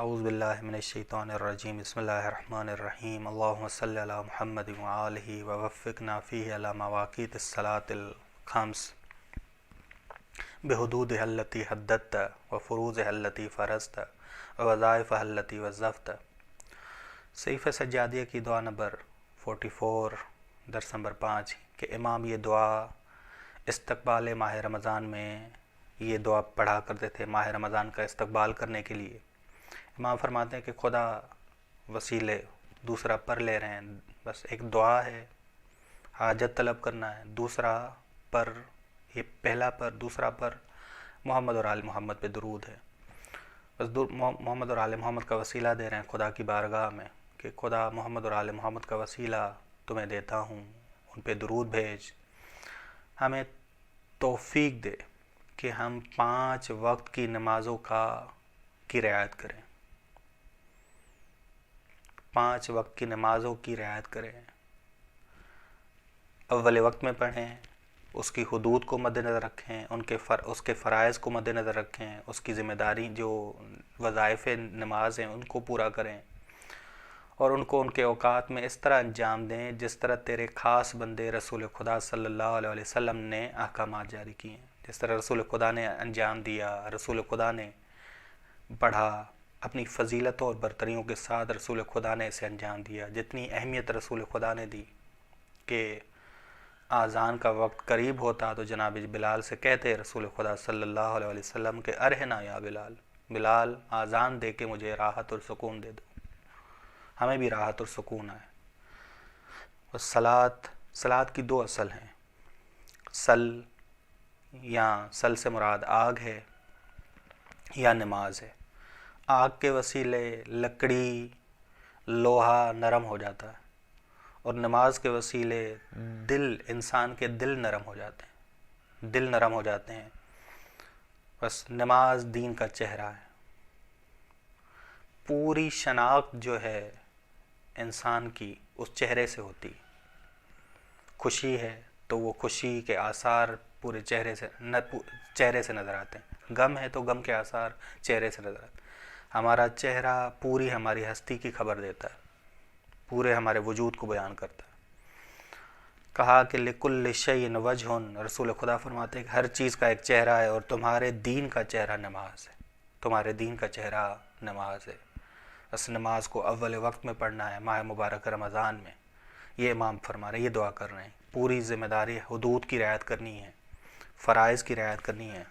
اعوذ باللہ من الشیطان الرجیم بسم اللہ الرحمن الرحیم اللہم صلی علی محمد وآلہ ووفقنا فیہ علی مواقیت الصلاة الخمس بحدودها التي حددت وفروضها التي فرضت ووظائفها التي وظفت۔ صحیفہ سجادیہ کی دعا نمبر 44 درس نمبر 5 کہ امام یہ دعا استقبال ماہ رمضان میں یہ دعا پڑھا کرتے تھے ماہ رمضان کا استقبال کرنے کے لیے۔ امام فرماتے ہیں کہ خدا وسیلے دوسرا پر لے رہے ہیں، بس ایک دعا ہے، حاجت طلب کرنا ہے، دوسرا پر یہ پہلا پر دوسرا پر محمد اور آل محمد پہ درود ہے، بس محمد اور آل محمد کا وسیلہ دے رہے ہیں خدا کی بارگاہ میں کہ خدا محمد اور آل محمد کا وسیلہ تمہیں دیتا ہوں، ان پہ درود بھیج، ہمیں توفیق دے کہ ہم 5 وقت کی نمازوں کی رعایت کریں، 5 وقت کی نمازوں کی رعایت کریں، اول وقت میں پڑھیں، اس کی حدود کو مد نظر رکھیں، اس کے فرائض کو مد نظر رکھیں، اس کی ذمہ داری جو وظائف نماز ہیں ان کو پورا کریں، اور ان کو ان کے اوقات میں اس طرح انجام دیں جس طرح تیرے خاص بندے رسول خدا صلی اللہ علیہ وسلم نے احکامات جاری کیے ہیں، جس طرح رسول خدا نے انجام دیا، رسول خدا نے پڑھا، اپنی فضیلتوں اور برتریوں کے ساتھ رسول خدا نے اسے انجام دیا، جتنی اہمیت رسول خدا نے دی کہ آذان کا وقت قریب ہوتا تو جناب بلال سے کہتے رسول خدا صلی اللہ علیہ وسلم کہ ارہنا یا بلال، بلال آذان دے کے مجھے راحت اور سکون دے دو، ہمیں بھی راحت اور سکون آئے۔ اور صلاۃ کی 2 اصل ہیں، سل یا سل سے مراد آگ ہے یا نماز ہے۔ آگ کے وسیلے لکڑی لوہا نرم ہو جاتا ہے، اور نماز کے وسیلے انسان کے دل نرم ہو جاتے ہیں، بس نماز دین کا چہرہ ہے۔ پوری شناخت جو ہے انسان کی اس چہرے سے ہوتی، خوشی ہے تو وہ خوشی کے آثار پورے چہرے سے نظر آتے ہیں، غم ہے تو غم کے آثار چہرے سے نظر آتے ہیں۔ ہمارا چہرہ پوری ہماری ہستی کی خبر دیتا ہے، پورے ہمارے وجود کو بیان کرتا ہے۔ کہا کہ لِكُلِّ شَيْءٍ وَجْهٌ، رسول خدا فرماتے ہیں کہ ہر چیز کا ایک چہرہ ہے، اور تمہارے دین کا چہرہ نماز ہے، تمہارے دین کا چہرہ نماز ہے۔ بس نماز کو اول وقت میں پڑھنا ہے ماہ مبارک رمضان میں، یہ امام فرما رہے ہیں، یہ دعا کر رہے ہیں۔ پوری ذمہ داری حدود کی رعایت کرنی ہے، فرائض کی رعایت کرنی ہے۔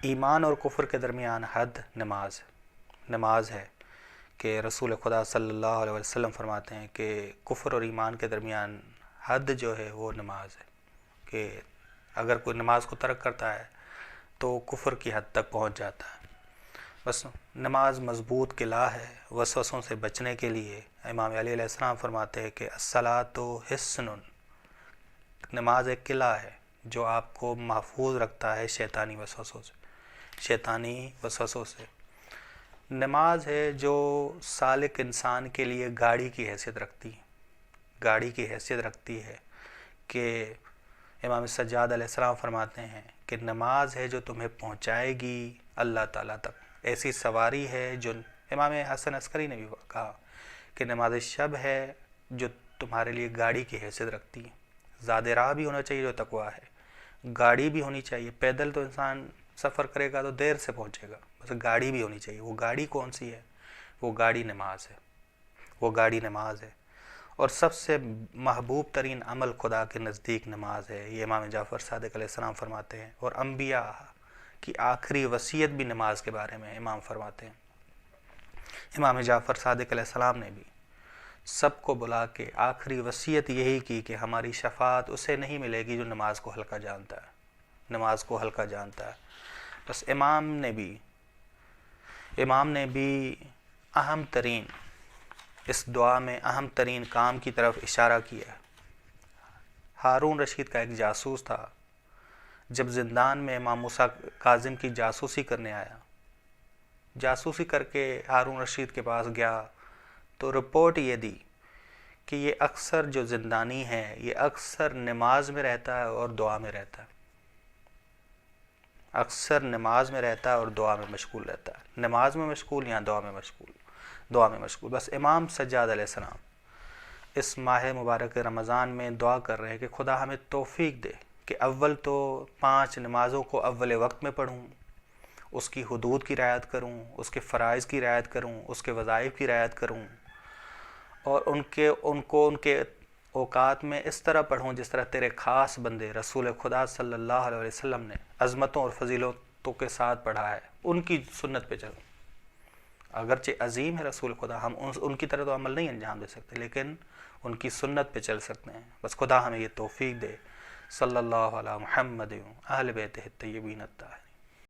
ایمان اور کفر کے درمیان حد نماز ہے کہ رسول خدا صلی اللہ علیہ وسلم فرماتے ہیں کہ کفر اور ایمان کے درمیان حد جو ہے وہ نماز ہے، کہ اگر کوئی نماز کو ترک کرتا ہے تو کفر کی حد تک پہنچ جاتا ہے۔ بس نماز مضبوط قلعہ ہے وسوسوں سے بچنے کے لیے۔ امام علی علیہ السلام فرماتے ہیں کہ الصلاۃ حصن، نماز ایک قلعہ ہے جو آپ کو محفوظ رکھتا ہے شیطانی وسوسوں سے۔ نماز ہے جو سالک انسان کے لیے گاڑی کی حیثیت رکھتی ہے کہ امام سجاد علیہ السلام فرماتے ہیں کہ نماز ہے جو تمہیں پہنچائے گی اللہ تعالیٰ تک، ایسی سواری ہے جو امام حسن عسکری نے بھی کہا کہ نماز شب ہے جو تمہارے لیے گاڑی کی حیثیت رکھتی ہے۔ زاد راہ بھی ہونا چاہیے جو تقویٰ ہے، گاڑی بھی ہونی چاہیے، پیدل تو انسان سفر کرے گا تو دیر سے پہنچے گا، بس گاڑی بھی ہونی چاہیے۔ وہ گاڑی کون سی ہے؟ وہ گاڑی نماز ہے، اور سب سے محبوب ترین عمل خدا کے نزدیک نماز ہے، یہ امام جعفر صادق علیہ السلام فرماتے ہیں۔ اور انبیاء کی آخری وصیت بھی نماز کے بارے میں امام فرماتے ہیں۔ امام جعفر صادق علیہ السلام نے بھی سب کو بلا کے آخری وصیت یہی کی کہ ہماری شفاعت اسے نہیں ملے گی جو نماز کو ہلکا جانتا ہے۔ بس امام نے بھی اہم ترین اس دعا میں اہم ترین کام کی طرف اشارہ کیا ہے۔ ہارون رشید کا ایک جاسوس تھا، جب زندان میں امام موسیٰ کاظم کی جاسوسی کرنے آیا، جاسوسی کر کے ہارون رشید کے پاس گیا تو رپورٹ یہ دی کہ یہ اکثر جو زندانی ہے یہ اکثر نماز میں رہتا ہے اور دعا میں رہتا ہے، اکثر نماز میں رہتا ہے اور دعا میں مشغول رہتا ہے، نماز میں مشغول یا دعا میں مشغول. بس امام سجاد علیہ السلام اس ماہ مبارک رمضان میں دعا کر رہے ہیں کہ خدا ہمیں توفیق دے کہ اول تو 5 نمازوں کو اول وقت میں پڑھوں، اس کی حدود کی رعایت کروں، اس کے فرائض کی رعایت کروں، اس کے وظائف کی رعایت کروں، اور ان کے اوقات میں اس طرح پڑھوں جس طرح تیرے خاص بندے رسول خدا صلی اللہ علیہ وسلم نے عظمتوں اور فضیلتوں کے ساتھ پڑھا ہے، ان کی سنت پہ چلوں. اگرچہ عظیم ہے رسول خدا، ہم ان کی طرح تو عمل نہیں انجام دے سکتے، لیکن ان کی سنت پہ چل سکتے ہیں. بس خدا ہمیں یہ توفیق دے. صلی اللہ علی محمد اہل بیتہ الطیبین الطاہرین.